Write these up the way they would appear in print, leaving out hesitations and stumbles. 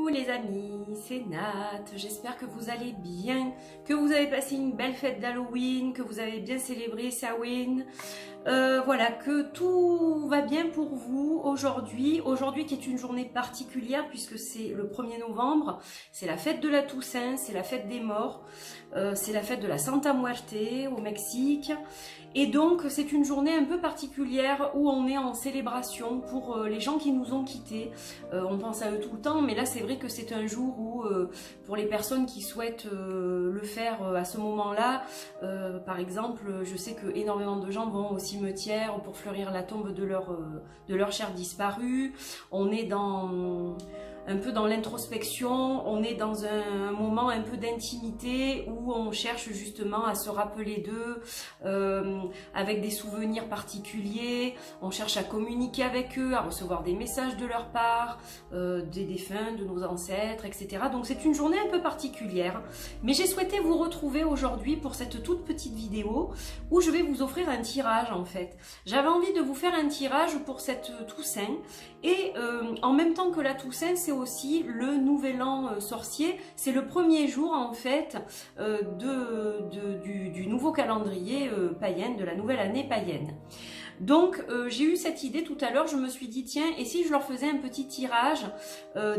les amis, c'est Nat, j'espère que vous allez bien, que vous avez passé une belle fête d'Halloween, que vous avez bien célébré Samhain, voilà, que tout va bien pour vous aujourd'hui qui est une journée particulière puisque c'est le 1er novembre, c'est la fête de la Toussaint, c'est la fête des morts, c'est la fête de la Santa Muerte au Mexique. Et donc c'est une journée un peu particulière où on est en célébration pour les gens qui nous ont quittés. On pense à eux tout le temps, mais là c'est vrai que c'est un jour où pour les personnes qui souhaitent le faire à ce moment-là, par exemple, je sais que énormément de gens vont au cimetière pour fleurir la tombe de leur cher disparu. On est un peu dans l'introspection, on est dans un moment un peu d'intimité où on cherche justement à se rappeler d'eux avec des souvenirs particuliers, on cherche à communiquer avec eux, à recevoir des messages de leur part, des défunts, de nos ancêtres, etc. Donc c'est une journée un peu particulière, mais j'ai souhaité vous retrouver aujourd'hui pour cette toute petite vidéo où je vais vous offrir un tirage en fait. J'avais envie de vous faire un tirage pour cette Toussaint et en même temps que la Toussaint, c'est aussi le nouvel an sorcier, c'est le premier jour en fait du nouveau calendrier païen, de la nouvelle année païenne. Donc j'ai eu cette idée tout à l'heure, je me suis dit tiens, et si je leur faisais un petit tirage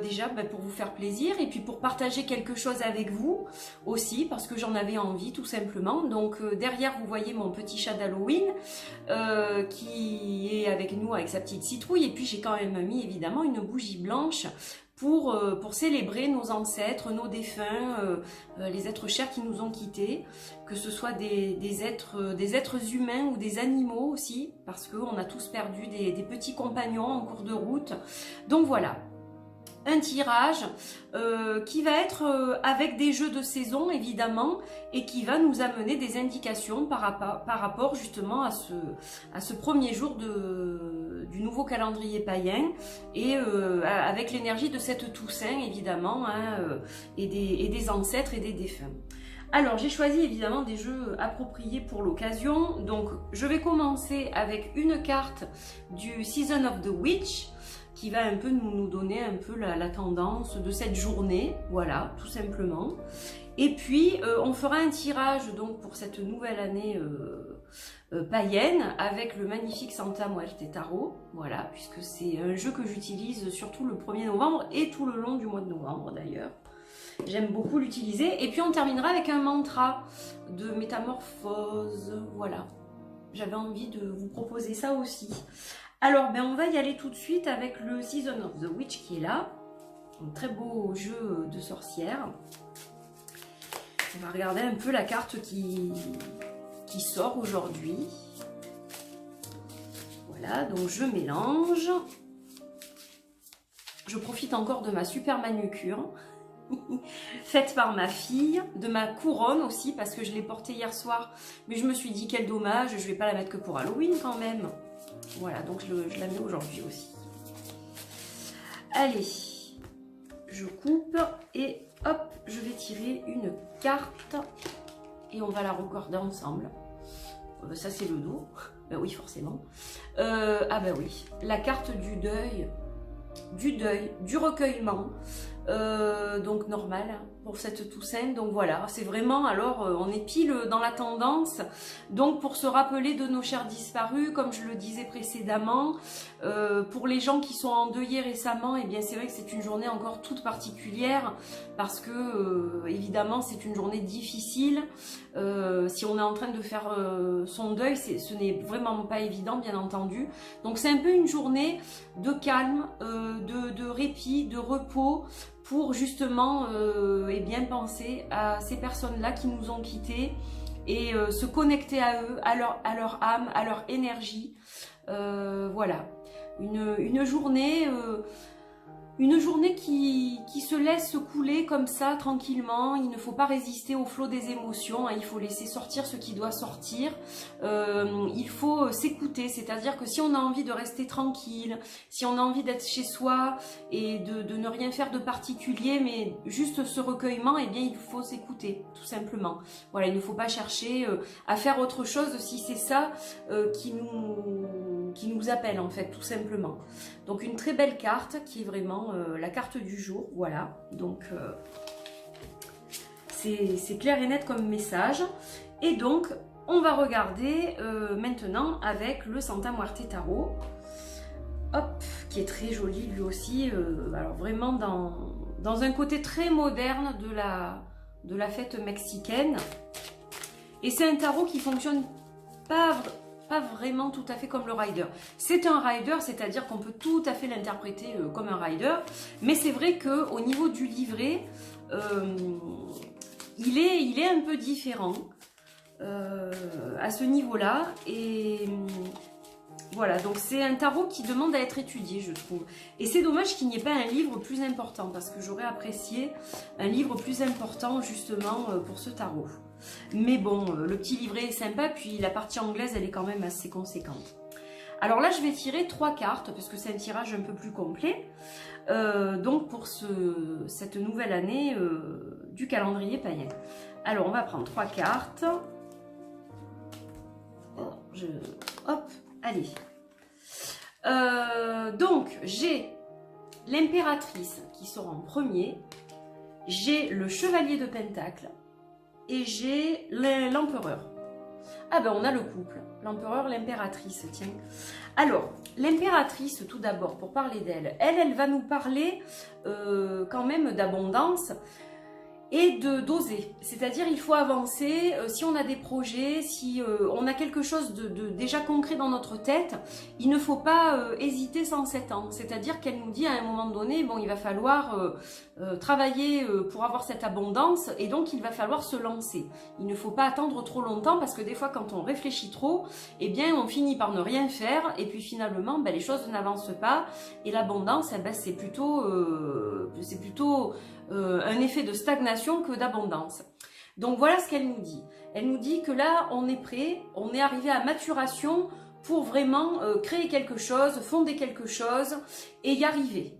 déjà pour vous faire plaisir et puis pour partager quelque chose avec vous aussi parce que j'en avais envie tout simplement. Donc derrière vous voyez mon petit chat d'Halloween qui est avec nous avec sa petite citrouille, et puis j'ai quand même mis évidemment une bougie blanche pour célébrer nos ancêtres, nos défunts, les êtres chers qui nous ont quittés, que ce soit des êtres humains ou des animaux aussi, parce qu'on a tous perdu des petits compagnons en cours de route. Donc voilà, un tirage qui va être avec des jeux de saison évidemment et qui va nous amener des indications par rapport justement à ce premier jour du nouveau calendrier païen et avec l'énergie de cette Toussaint évidemment et des ancêtres et des défunts. Alors j'ai choisi évidemment des jeux appropriés pour l'occasion, donc je vais commencer avec une carte du Season of the Witch qui va un peu nous donner un peu la tendance de cette journée, voilà, tout simplement. Et puis, on fera un tirage donc pour cette nouvelle année païenne avec le magnifique Santa Muerte Tarot, voilà, puisque c'est un jeu que j'utilise surtout le 1er novembre et tout le long du mois de novembre d'ailleurs. J'aime beaucoup l'utiliser. Et puis, on terminera avec un mantra de métamorphose, voilà. J'avais envie de vous proposer ça aussi. Alors, on va y aller tout de suite avec le Season of the Witch qui est là. Un très beau jeu de sorcière. On va regarder un peu la carte qui sort aujourd'hui. Voilà, donc je mélange. Je profite encore de ma super manucure faite par ma fille, de ma couronne aussi parce que je l'ai portée hier soir. Mais je me suis dit quel dommage, je vais pas la mettre que pour Halloween quand même. Voilà, donc je la mets aujourd'hui aussi. Allez, je coupe et hop, je vais tirer une carte et on va la regarder ensemble. Ça c'est le dos, ben oui forcément. Ah ben oui, la carte du deuil, du recueillement. Donc normal pour cette Toussaint, donc voilà, c'est vraiment, alors on est pile dans la tendance, donc pour se rappeler de nos chers disparus, comme je le disais précédemment, pour les gens qui sont endeuillés récemment, et bien c'est vrai que c'est une journée encore toute particulière, parce que évidemment c'est une journée difficile, si on est en train de faire son deuil, ce n'est vraiment pas évident bien entendu, donc c'est un peu une journée de calme, de répit, de repos, pour justement bien penser à ces personnes-là qui nous ont quittés et se connecter à eux, à leur âme, à leur énergie. Voilà, une journée qui se laisse couler comme ça tranquillement. Il ne faut pas résister au flot des émotions, hein. Il faut laisser sortir ce qui doit sortir. Il faut s'écouter, c'est-à-dire que si on a envie de rester tranquille, si on a envie d'être chez soi et de ne rien faire de particulier, mais juste ce recueillement, eh bien il faut s'écouter tout simplement. Voilà, il ne faut pas chercher à faire autre chose si c'est ça qui nous appelle en fait tout simplement. Donc une très belle carte qui est vraiment la carte du jour. Voilà, donc c'est clair et net comme message. Et donc, on va regarder maintenant avec le Santa Muerte Tarot. Hop, qui est très joli lui aussi. Alors vraiment dans un côté très moderne de la fête mexicaine. Et c'est un tarot qui fonctionne pas vraiment tout à fait comme le rider. C'est un rider, c'est-à-dire qu'on peut tout à fait l'interpréter comme un rider. Mais c'est vrai qu'au niveau du livret, il est un peu différent à ce niveau-là. Et voilà, donc c'est un tarot qui demande à être étudié, je trouve. Et c'est dommage qu'il n'y ait pas un livre plus important, parce que j'aurais apprécié un livre plus important justement pour ce tarot. Mais bon, le petit livret est sympa, puis la partie anglaise, elle est quand même assez conséquente. Alors là, je vais tirer 3 cartes, parce que c'est un tirage un peu plus complet. Donc pour cette nouvelle année du calendrier païen. Alors, on va prendre 3 cartes. Hop, allez. Donc, j'ai l'impératrice qui sort en premier. J'ai le chevalier de Pentacle. Et j'ai l'empereur. Ah ben, on a le couple. L'empereur, l'impératrice, tiens. Alors, l'impératrice, tout d'abord, pour parler d'elle, elle va nous parler quand même d'abondance et d'oser. C'est-à-dire, il faut avancer. Si on a des projets, si on a quelque chose de déjà concret dans notre tête, il ne faut pas hésiter sans s'étendre. C'est-à-dire qu'elle nous dit à un moment donné, bon, il va falloir travailler pour avoir cette abondance et donc il va falloir se lancer. Il ne faut pas attendre trop longtemps parce que des fois, quand on réfléchit trop, eh bien, on finit par ne rien faire et puis finalement, ben, les choses n'avancent pas et l'abondance, eh ben, c'est plutôt un effet de stagnation que d'abondance. Donc voilà ce qu'elle nous dit. Elle nous dit que là, on est prêt, on est arrivé à maturation pour vraiment créer quelque chose, fonder quelque chose et y arriver.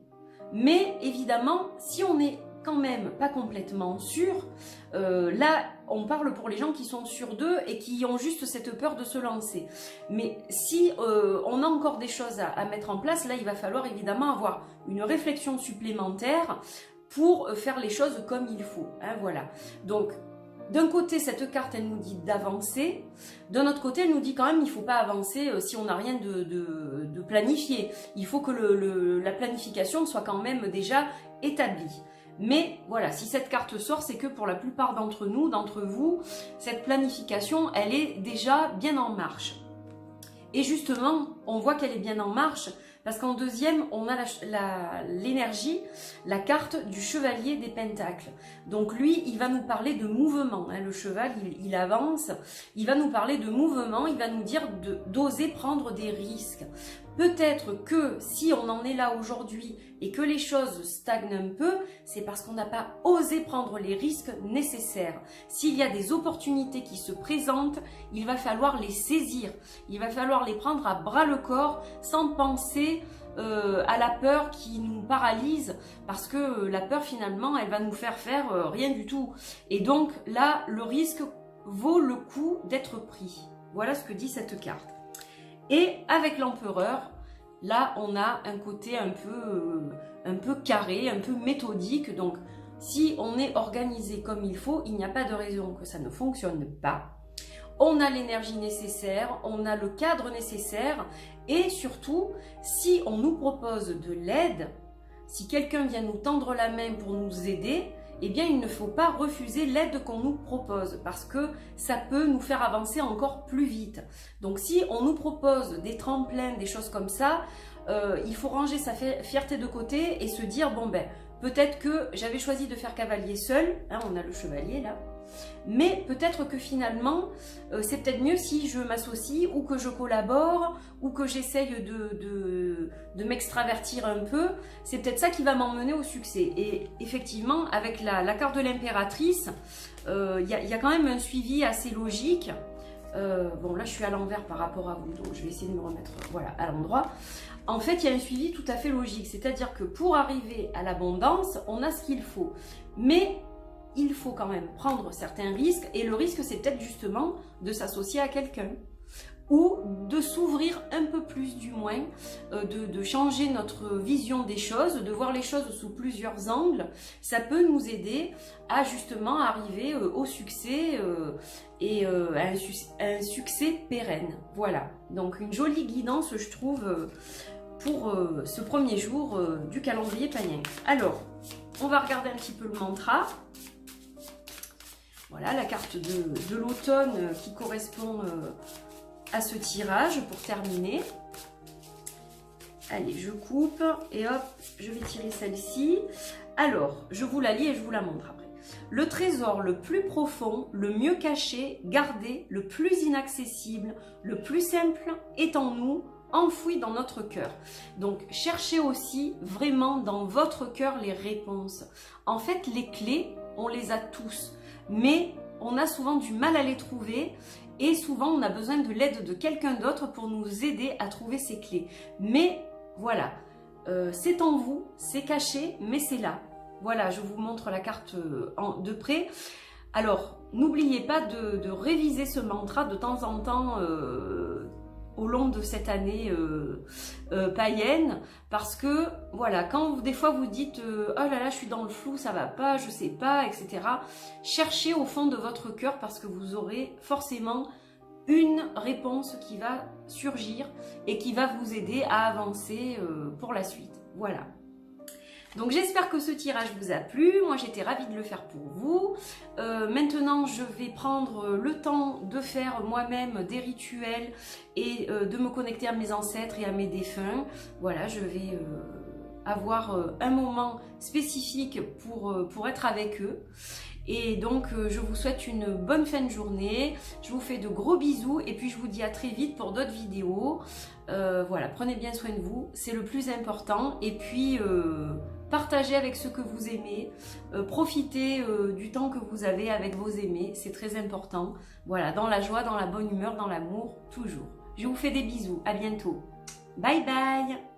Mais évidemment, si on n'est quand même pas complètement sûr, là, on parle pour les gens qui sont sûrs d'eux et qui ont juste cette peur de se lancer. Mais si on a encore des choses à mettre en place, là, il va falloir évidemment avoir une réflexion supplémentaire pour faire les choses comme il faut. Hein, voilà. Donc, d'un côté, cette carte, elle nous dit d'avancer. D'un autre côté, elle nous dit quand même qu'il ne faut pas avancer si on n'a rien de planifié. Il faut que la planification soit quand même déjà établie. Mais voilà, si cette carte sort, c'est que pour la plupart d'entre nous, d'entre vous, cette planification, elle est déjà bien en marche. Et justement, on voit qu'elle est bien en marche parce qu'en deuxième, on a l'énergie, la carte du chevalier des pentacles. Donc lui, il va nous parler de mouvement. Hein, le cheval, il avance, il va nous parler de mouvement, il va nous dire d'oser prendre des risques. Peut-être que si on en est là aujourd'hui et que les choses stagnent un peu, c'est parce qu'on n'a pas osé prendre les risques nécessaires. S'il y a des opportunités qui se présentent, il va falloir les saisir. Il va falloir les prendre à bras le corps sans penser à la peur qui nous paralyse parce que la peur finalement, elle va nous faire rien du tout. Et donc là, le risque vaut le coup d'être pris. Voilà ce que dit cette carte. Et avec l'empereur, là, on a un côté un peu carré, un peu méthodique. Donc, si on est organisé comme il faut, il n'y a pas de raison que ça ne fonctionne pas. On a l'énergie nécessaire, on a le cadre nécessaire. Et surtout, si on nous propose de l'aide, si quelqu'un vient nous tendre la main pour nous aider, eh bien, il ne faut pas refuser l'aide qu'on nous propose parce que ça peut nous faire avancer encore plus vite. Donc, si on nous propose des tremplins, des choses comme ça, il faut ranger sa fierté de côté et se dire, bon ben, peut-être que j'avais choisi de faire cavalier seul, hein, on a le chevalier là, mais peut-être que finalement, c'est peut-être mieux si je m'associe ou que je collabore ou que j'essaye de m'extravertir un peu. C'est peut-être ça qui va m'emmener au succès. Et effectivement, avec la carte de l'impératrice, il y a quand même un suivi assez logique. Bon, là, je suis à l'envers par rapport à vous, donc je vais essayer de me remettre voilà, à l'endroit. En fait, il y a un suivi tout à fait logique. C'est-à-dire que pour arriver à l'abondance, on a ce qu'il faut. Mais il faut quand même prendre certains risques et le risque c'est peut-être justement de s'associer à quelqu'un ou de s'ouvrir un peu plus du moins, de changer notre vision des choses, de voir les choses sous plusieurs angles. Ça peut nous aider à justement arriver au succès et à un succès pérenne. Voilà, donc une jolie guidance je trouve pour ce premier jour du calendrier païen. Alors, on va regarder un petit peu le mantra. Voilà la carte de l'automne qui correspond à ce tirage pour terminer. Allez, je coupe et hop, je vais tirer celle-ci. Alors, je vous la lis et je vous la montre après. Le trésor le plus profond, le mieux caché, gardé, le plus inaccessible, le plus simple est en nous, enfoui dans notre cœur. Donc, cherchez aussi vraiment dans votre cœur les réponses. En fait, les clés, on les a tous, mais on a souvent du mal à les trouver. Et souvent, on a besoin de l'aide de quelqu'un d'autre pour nous aider à trouver ces clés. Mais voilà, c'est en vous, c'est caché, mais c'est là. Voilà, je vous montre la carte de près. Alors, n'oubliez pas de réviser ce mantra de temps en temps au long de cette année païenne. Parce que, voilà, quand des fois vous dites « Oh là là, je suis dans le flou, ça va pas, je sais pas, etc. » Cherchez au fond de votre cœur parce que vous aurez forcément une réponse qui va surgir et qui va vous aider à avancer pour la suite. Voilà. Donc j'espère que ce tirage vous a plu. Moi j'étais ravie de le faire pour vous. Maintenant je vais prendre le temps de faire moi-même des rituels et de me connecter à mes ancêtres et à mes défunts. Voilà, je vais avoir un moment spécifique pour être avec eux. Et donc, je vous souhaite une bonne fin de journée. Je vous fais de gros bisous et puis je vous dis à très vite pour d'autres vidéos. Voilà, prenez bien soin de vous, c'est le plus important. Et puis, partagez avec ceux que vous aimez. Profitez du temps que vous avez avec vos aimés, c'est très important. Voilà, dans la joie, dans la bonne humeur, dans l'amour, toujours. Je vous fais des bisous, à bientôt. Bye bye!